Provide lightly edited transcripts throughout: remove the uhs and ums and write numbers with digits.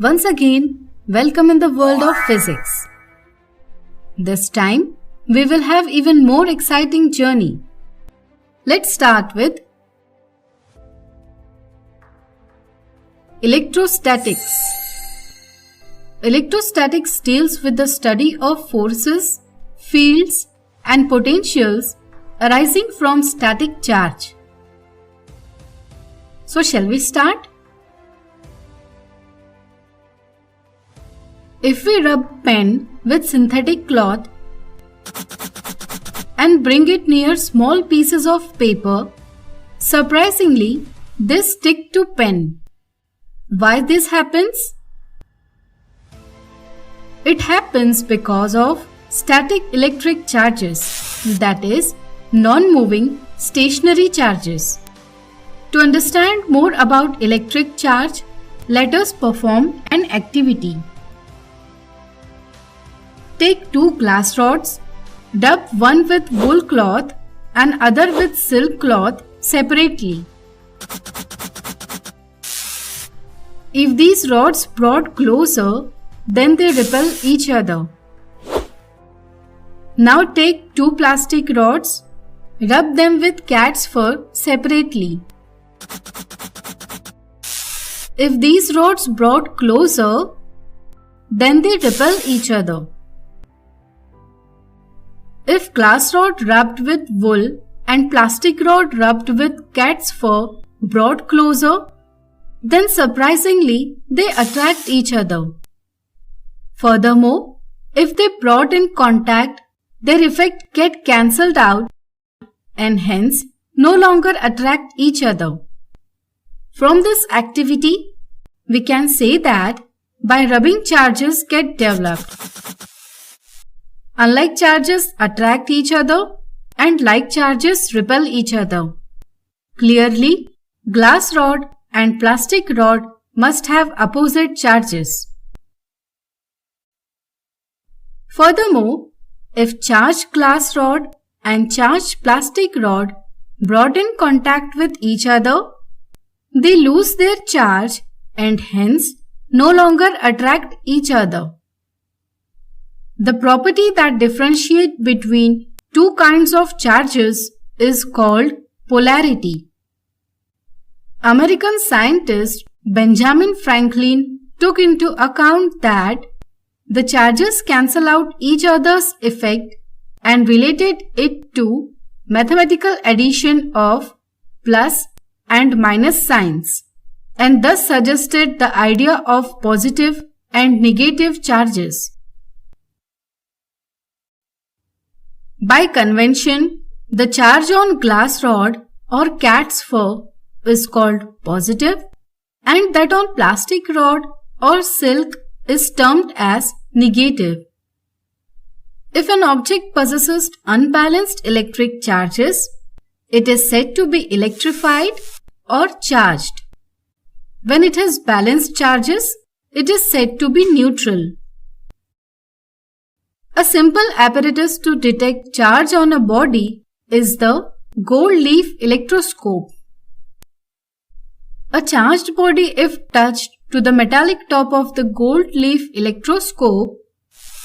Once again, welcome in the world of physics. This time, we will have even more exciting journey. Let's start with electrostatics. Electrostatics deals with the study of forces, fields, and potentials arising from static charge. So shall we start? If we rub pen with synthetic cloth and bring it near small pieces of paper, surprisingly, they stick to pen. Why this happens? It happens because of static electric charges, that is, non-moving stationary charges. To understand more about electric charge, let us perform an activity. Take two glass rods, rub one with wool cloth and other with silk cloth separately. If these rods brought closer, then they repel each other. Now take two plastic rods, rub them with cat's fur separately. If these rods brought closer, then they repel each other. If glass rod rubbed with wool and plastic rod rubbed with cat's fur brought closer, then surprisingly they attract each other. Furthermore, if they brought in contact, their effect get cancelled out and hence no longer attract each other. From this activity, we can say that by rubbing charges get developed. Unlike charges attract each other and like charges repel each other. Clearly, glass rod and plastic rod must have opposite charges. Furthermore, if charged glass rod and charged plastic rod brought in contact with each other, they lose their charge and hence no longer attract each other. The property that differentiates between two kinds of charges is called polarity. American scientist Benjamin Franklin took into account that the charges cancel out each other's effect and related it to mathematical addition of plus and minus signs, and thus suggested the idea of positive and negative charges. By convention, the charge on glass rod or cat's fur is called positive and that on plastic rod or silk is termed as negative. If an object possesses unbalanced electric charges, it is said to be electrified or charged. When it has balanced charges, it is said to be neutral. A simple apparatus to detect charge on a body is the gold leaf electroscope. A charged body, if touched to the metallic top of the gold leaf electroscope,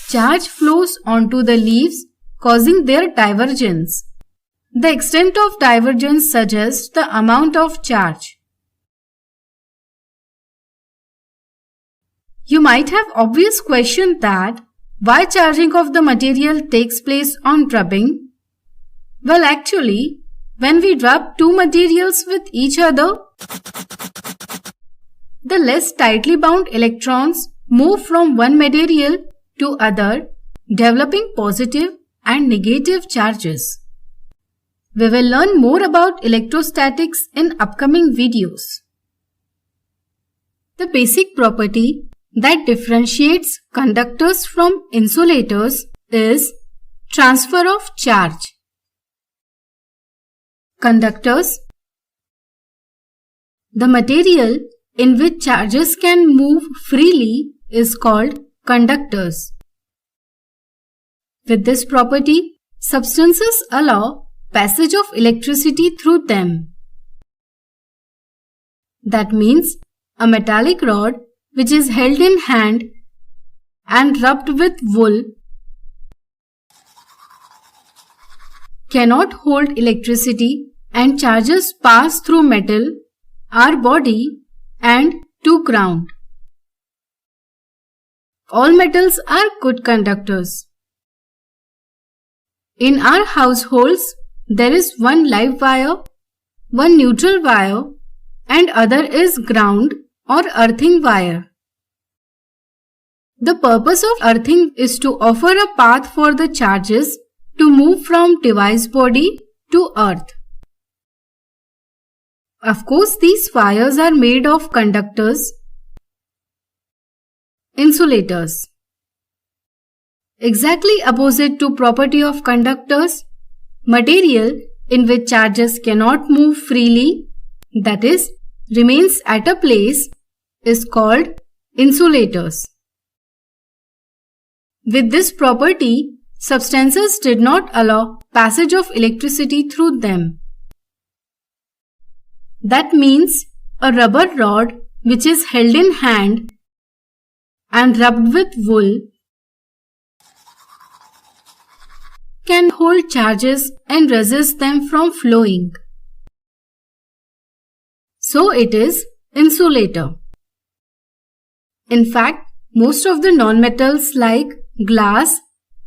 charge flows onto the leaves, causing their divergence. The extent of divergence suggests the amount of charge. You might have obvious question that why charging of the material takes place on rubbing? Well, actually, when we rub two materials with each other, the less tightly bound electrons move from one material to other, developing positive and negative charges. We will learn more about electrostatics in upcoming videos. The basic property that differentiates conductors from insulators is transfer of charge. Conductors, the material in which charges can move freely, is called conductors. With this property, substances allow passage of electricity through them. That means a metallic rod which is held in hand and rubbed with wool cannot hold electricity and charges pass through metal, our body, and to ground. All metals are good conductors. In our households, there is one live wire, one neutral wire, and other is ground or earthing wire. The purpose of earthing is to offer a path for the charges to move from device body to earth. Of course, these wires are made of conductors, insulators. Exactly opposite to property of conductors, material in which charges cannot move freely, that is, remains at a place, is called insulators. With this property, substances did not allow passage of electricity through them. That means a rubber rod which is held in hand and rubbed with wool can hold charges and resist them from flowing. So it is insulator. In fact, most of the non-metals like glass,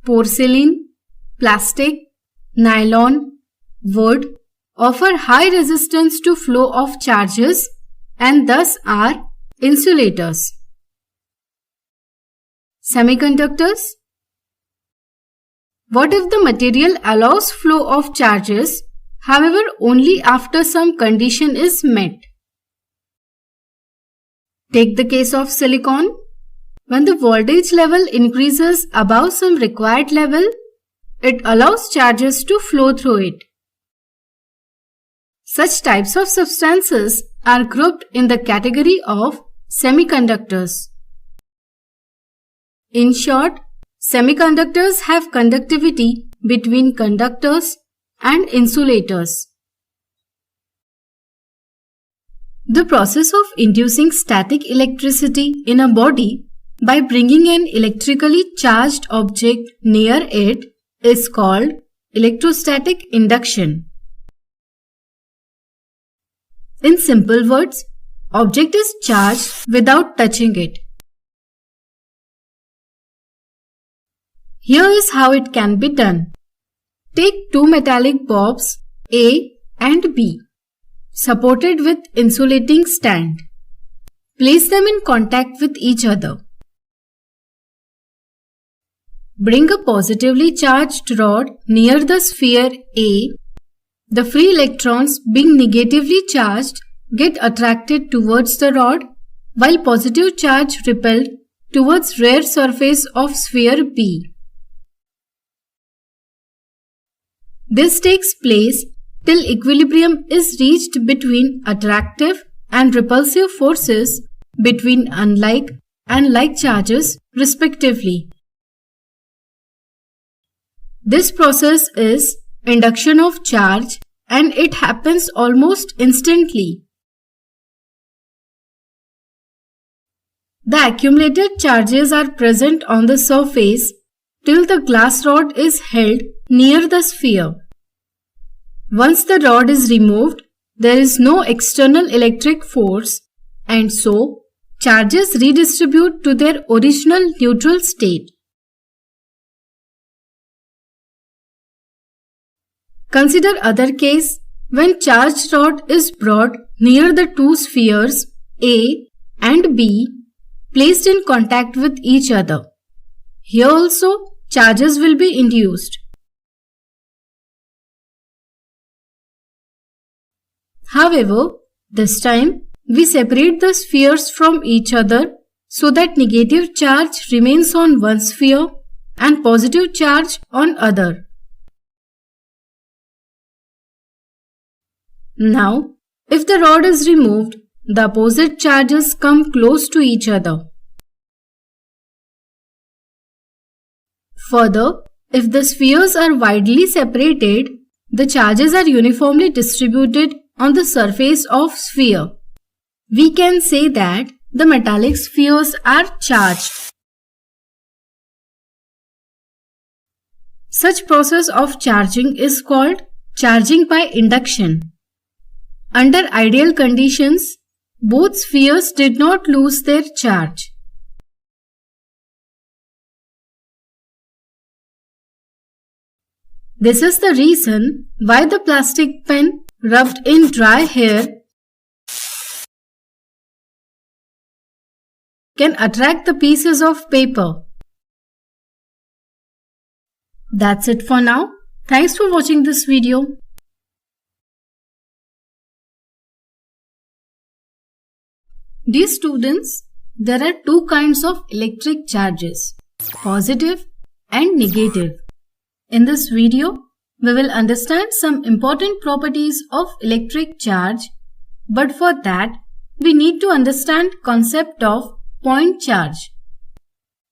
porcelain, plastic, nylon, wood offer high resistance to flow of charges and thus are insulators. Semiconductors. What if the material allows flow of charges, however only after some condition is met? Take the case of silicon. When the voltage level increases above some required level, it allows charges to flow through it. Such types of substances are grouped in the category of semiconductors. In short, semiconductors have conductivity between conductors and insulators. The process of inducing static electricity in a body by bringing an electrically charged object near it is called electrostatic induction. In simple words, object is charged without touching it. Here is how it can be done. Take two metallic bulbs A and B, supported with insulating stand. Place them in contact with each other. Bring a positively charged rod near the sphere A. The free electrons, being negatively charged, get attracted towards the rod, while positive charge repelled towards rear surface of sphere B. This takes place till equilibrium is reached between attractive and repulsive forces between unlike and like charges respectively. This process is induction of charge and it happens almost instantly. The accumulated charges are present on the surface till the glass rod is held near the sphere. Once the rod is removed, there is no external electric force and so charges redistribute to their original neutral state. Consider other case when charged rod is brought near the two spheres A and B placed in contact with each other. Here also charges will be induced. However, this time we separate the spheres from each other so that negative charge remains on one sphere and positive charge on other. Now, if the rod is removed, the opposite charges come close to each other. Further, if the spheres are widely separated, the charges are uniformly distributed on the surface of sphere. We can say that the metallic spheres are charged. Such process of charging is called charging by induction. Under ideal conditions, both spheres did not lose their charge. This is the reason why the plastic pen rubbed in dry hair can attract the pieces of paper. That's it for now. Thanks for watching this video. Dear students, there are two kinds of electric charges, positive and negative. In this video, we will understand some important properties of electric charge, but for that, we need to understand concept of point charge.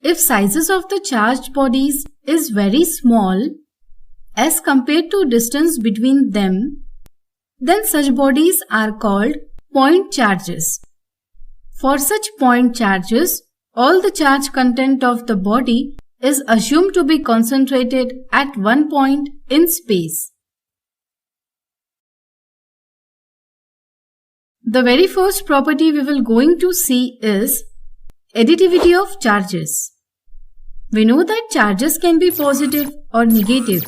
If sizes of the charged bodies is very small as compared to distance between them, then such bodies are called point charges. For such point charges, all the charge content of the body is assumed to be concentrated at one point in space. The very first property we will going to see is additivity of charges. We know that charges can be positive or negative.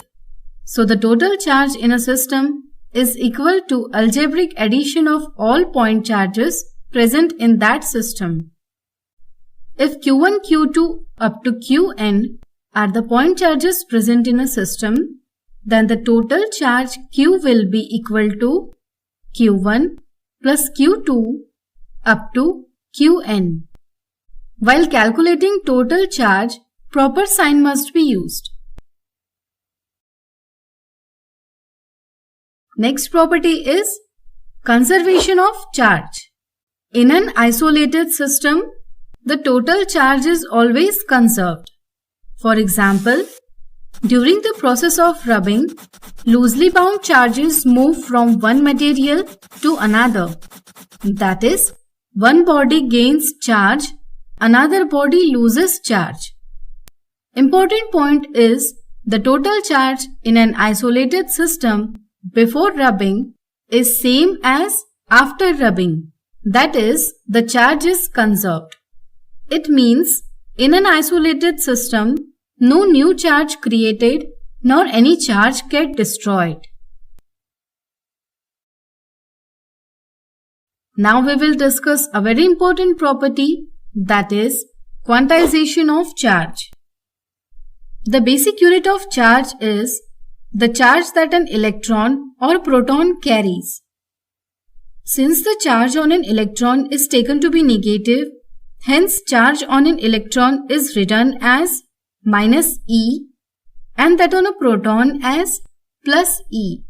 So the total charge in a system is equal to algebraic addition of all point charges present in that system. If Q1, Q2 up to Qn are the point charges present in a system, then the total charge Q will be equal to Q1 plus Q2 up to Qn. While calculating total charge, proper sign must be used. Next property is conservation of charge. In an isolated system, the total charge is always conserved. For example, during the process of rubbing, loosely bound charges move from one material to another. That is, one body gains charge, another body loses charge. Important point is the total charge in an isolated system before rubbing is same as after rubbing. That is, the charge is conserved. It means in an isolated system, no new charge created nor any charge get destroyed. Now we will discuss a very important property, that is quantization of charge. The basic unit of charge is the charge that an electron or proton carries. Since the charge on an electron is taken to be negative, hence charge on an electron is written as minus E and that on a proton as plus E.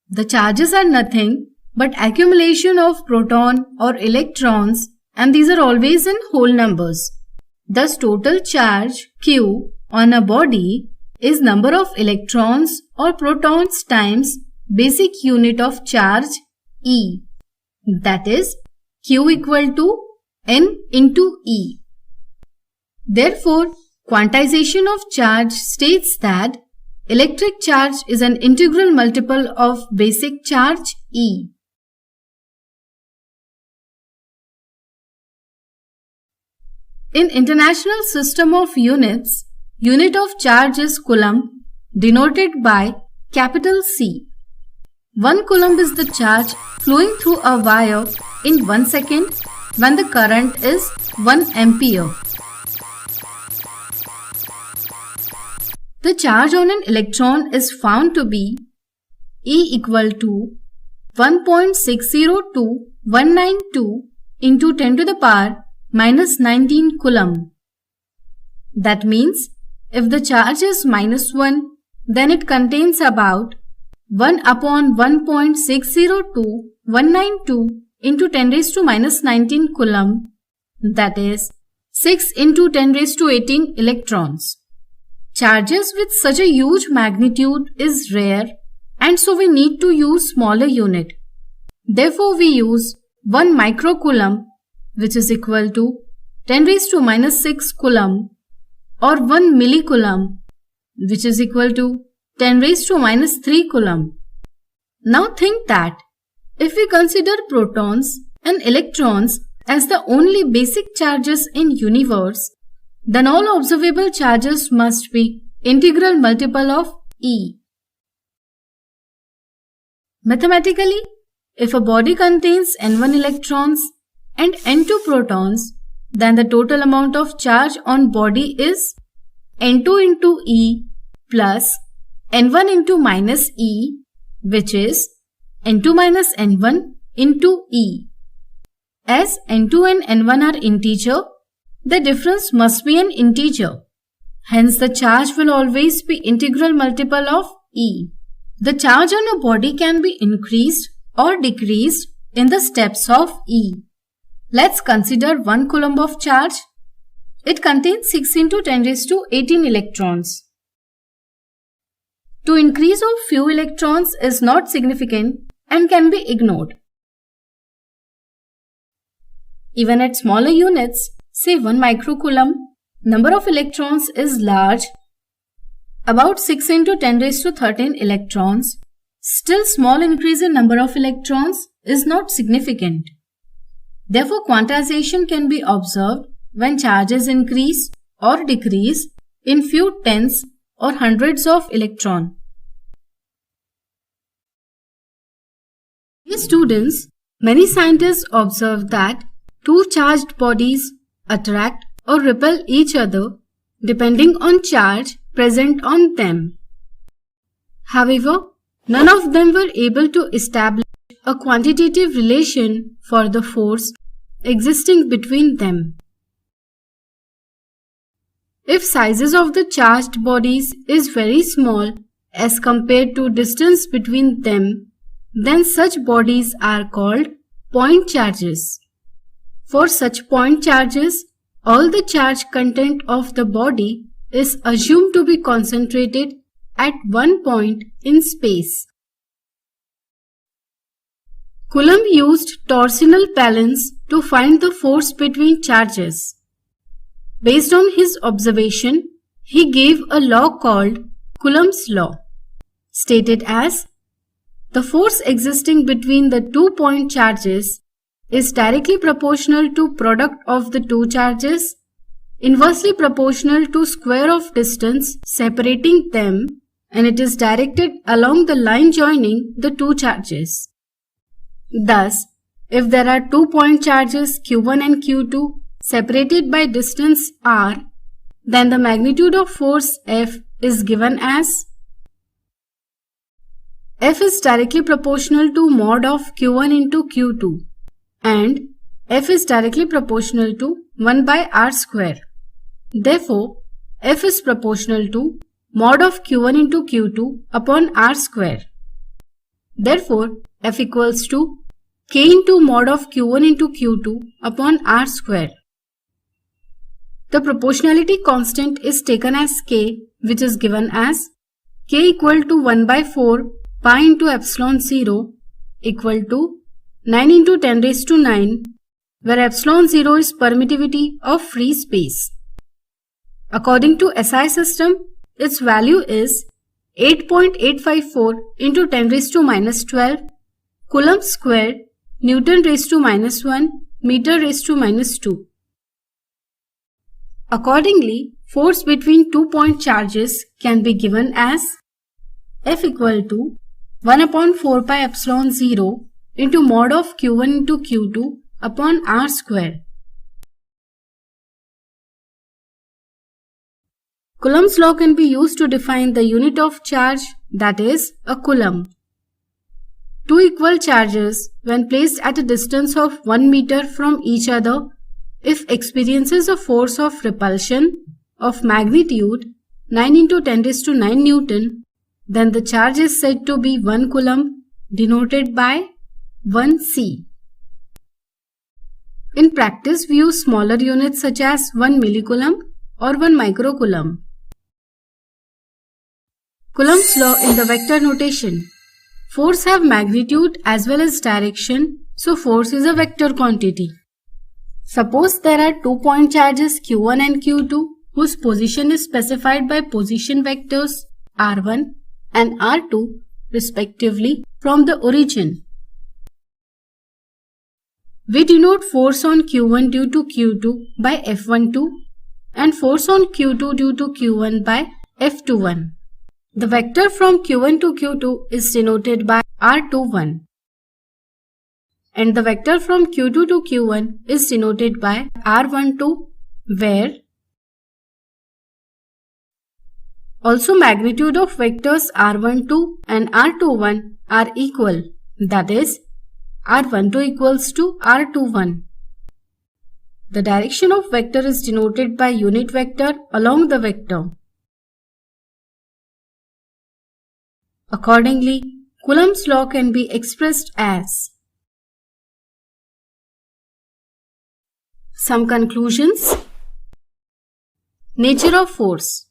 The charges are nothing but accumulation of proton or electrons, and these are always in whole numbers. Thus total charge Q on a body is number of electrons or protons times basic unit of charge E. That is Q equal to N into E. Therefore, quantization of charge states that electric charge is an integral multiple of basic charge E. In International System of Units, unit of charge is coulomb, denoted by capital C. 1 coulomb is the charge flowing through a wire in 1 second when the current is 1 ampere. The charge on an electron is found to be E equal to 1.602192 into 10 to the power minus 19 coulomb. That means if the charge is minus 1, then it contains about 1 upon 1.602192 into 10 raised to minus 19 coulomb, that is 6 into 10 raised to 18 electrons. Charges with such a huge magnitude is rare, and so we need to use smaller unit. Therefore, we use 1 microcoulomb, which is equal to 10 raised to minus 6 coulomb, or 1 millicoulomb, which is equal to 10 raised to minus 3 coulomb. Now think that if we consider protons and electrons as the only basic charges in universe, then all observable charges must be integral multiple of E. Mathematically, if a body contains n1 electrons and n2 protons, then the total amount of charge on body is n2 into E plus n1 into minus E, which is n2 minus n1 into E. As n2 and n1 are integer, the difference must be an integer. Hence, the charge will always be integral multiple of E. The charge on a body can be increased or decreased in the steps of E. Let's consider 1 coulomb of charge. It contains 6 into 10 raised to 18 electrons. To increase of few electrons is not significant and can be ignored. Even at smaller units, say 1 microcoulomb, number of electrons is large, about 6 into 10 raised to 13 electrons. Still, small increase in number of electrons is not significant. Therefore, quantization can be observed when charges increase or decrease in few tens or hundreds of electrons. Dear students, many scientists observe that two charged bodies attract or repel each other depending on charge present on them. However, none of them were able to establish a quantitative relation for the force existing between them. If sizes of the charged bodies is very small as compared to distance between them, then such bodies are called point charges. For such point charges, all the charge content of the body is assumed to be concentrated at one point in space. Coulomb used torsional balance to find the force between charges. Based on his observation, he gave a law called Coulomb's law, stated as the force existing between the 2 point charges is directly proportional to product of the two charges, inversely proportional to square of distance separating them, and it is directed along the line joining the two charges. Thus, if there are 2 point charges Q1 and Q2 separated by distance r, then the magnitude of force F is given as F is directly proportional to mod of Q1 into Q2 and F is directly proportional to 1 by r square. Therefore, F is proportional to mod of Q1 into Q2 upon r square. Therefore, F equals to K into mod of Q1 into Q2 upon r square. The proportionality constant is taken as K, which is given as K equal to 1 by 4 pi into epsilon 0 equal to 9 into 10 raised to 9, where epsilon 0 is permittivity of free space. According to SI system, its value is 8.854 into 10 raised to minus 12 Coulomb squared Newton raised to minus 1 meter raised to minus 2. Accordingly, force between 2 point charges can be given as F equal to 1 upon 4 pi epsilon 0 into mod of Q1 into Q2 upon r square. Coulomb's law can be used to define the unit of charge, that is, a coulomb. Two equal charges, when placed at a distance of 1 meter from each other, if experiences a force of repulsion of magnitude 9 into 10 raised to 9 Newton, then the charge is said to be 1 coulomb, denoted by 1c. In practice, we use smaller units such as 1 millicoulomb or 1 microcoulomb. Coulomb's law in the vector notation. Force have magnitude as well as direction, so force is a vector quantity. Suppose there are 2-point charges q1 and q2 whose position is specified by position vectors r1 and r2 respectively from the origin. We denote force on q1 due to q2 by F12 and force on q2 due to q1 by F21. The vector from q1 to q2 is denoted by r21 and the vector from q2 to q1 is denoted by r12, where also magnitude of vectors r12 and r21 are equal, that is, r12 equals to r21. The direction of vector is denoted by unit vector along the vector. Accordingly, Coulomb's law can be expressed as. Some conclusions. Nature of force.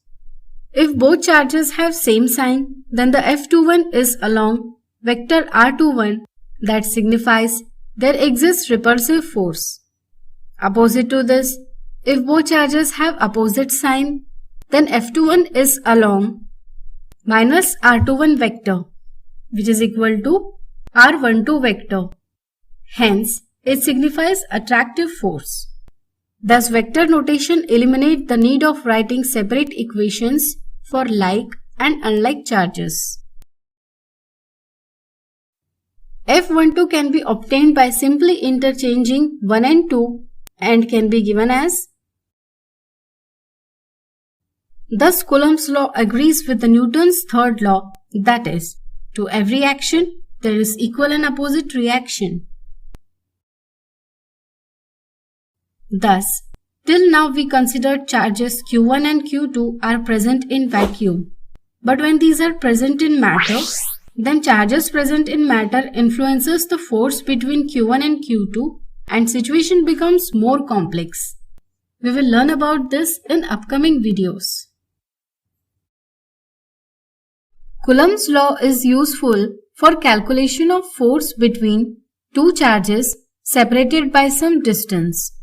If both charges have same sign, then the F21 is along vector r21, that signifies there exists repulsive force. Opposite to this, if both charges have opposite sign, then F21 is along minus r21 vector, which is equal to r12 vector. Hence, it signifies attractive force. Thus, vector notation eliminates the need of writing separate equations for like and unlike charges. F12 can be obtained by simply interchanging 1 and 2 and can be given as. Thus, Coulomb's law agrees with the Newton's third law, that is, to every action, there is equal and opposite reaction. Thus, till now we considered charges q1 and q2 are present in vacuum. But when these are present in matter, then charges present in matter influences the force between q1 and q2 and situation becomes more complex. We will learn about this in upcoming videos. Coulomb's law is useful for calculation of force between two charges separated by some distance.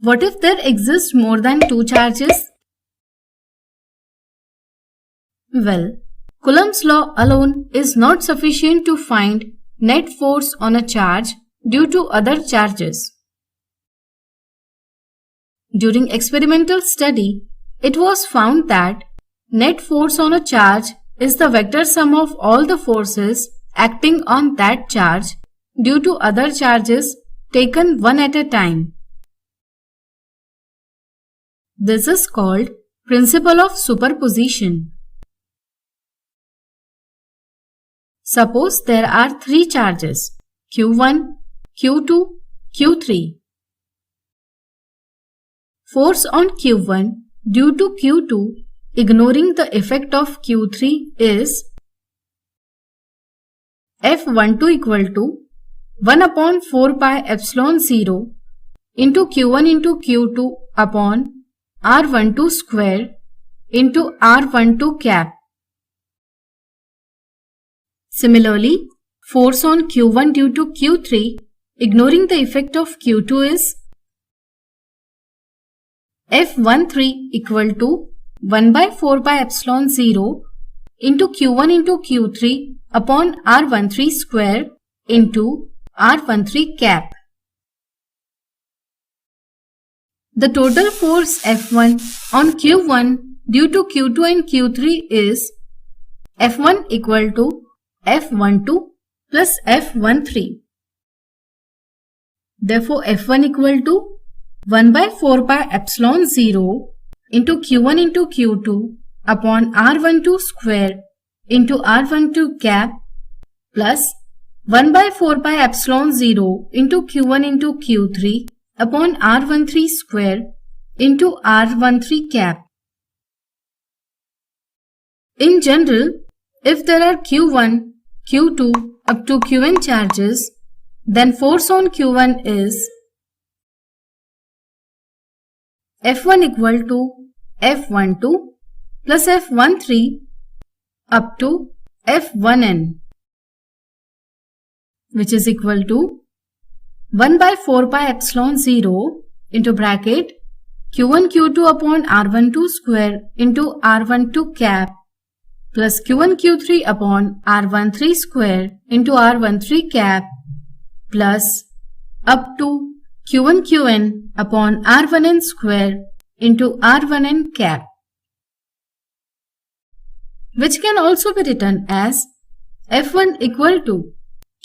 What if there exist more than two charges? Well, Coulomb's law alone is not sufficient to find net force on a charge due to other charges. During experimental study, it was found that net force on a charge is the vector sum of all the forces acting on that charge due to other charges taken one at a time. This is called principle of superposition. Suppose there are three charges q1, q2, q3. Force on q1 due to q2 ignoring the effect of q3 is F12 equal to 1 upon 4 pi epsilon 0 into q1 into q2 upon r12 square into r12 cap. Similarly, force on q1 due to q3 ignoring the effect of q2 is F13 equal to 1 by 4 pi epsilon 0 into q1 into q3 upon r13 square into r13 cap. The total force F1 on q1 due to q2 and q3 is F1 equal to F12 plus F13. Therefore, F1 equal to 1 by 4 pi epsilon 0 into q1 into q2 upon r12 square into r12 cap plus 1 by 4 pi epsilon 0 into q1 into q3 upon r13 square into r13 cap. In general, if there are q1, q2 up to qn charges, then force on q1 is F1 equal to F12 plus F13 up to F1n, which is equal to 1 by 4 pi epsilon 0 into bracket Q1 Q2 upon R12 square into R12 cap plus Q1 Q3 upon R13 square into R13 cap plus up to Q1 Qn upon R1n square into R1n cap, which can also be written as F1 equal to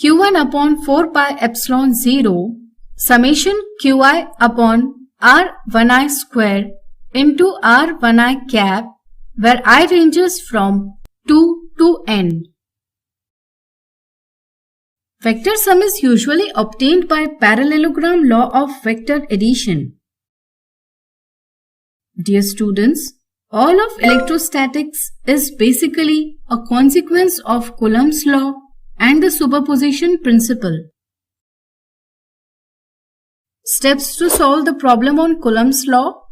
Q1 upon 4 pi epsilon 0 summation Qi upon R1i square into R1i cap, where I ranges from 2 to n. Vector sum is usually obtained by parallelogram law of vector addition. Dear students, all of electrostatics is basically a consequence of Coulomb's law and the superposition principle. Steps to solve the problem on Coulomb's law.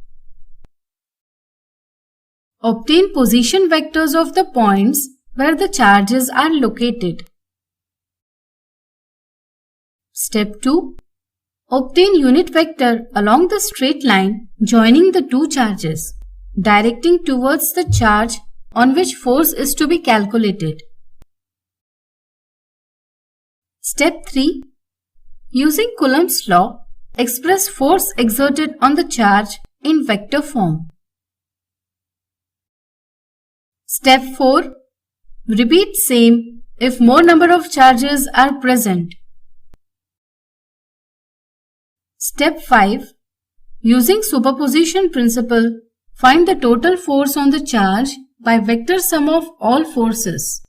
Obtain position vectors of the points where the charges are located. Step 2. Obtain unit vector along the straight line joining the two charges, directing towards the charge on which force is to be calculated. Step 3. Using Coulomb's law, express force exerted on the charge in vector form. Step 4. Repeat same if more number of charges are present. Step 5. Using superposition principle, find the total force on the charge by vector sum of all forces.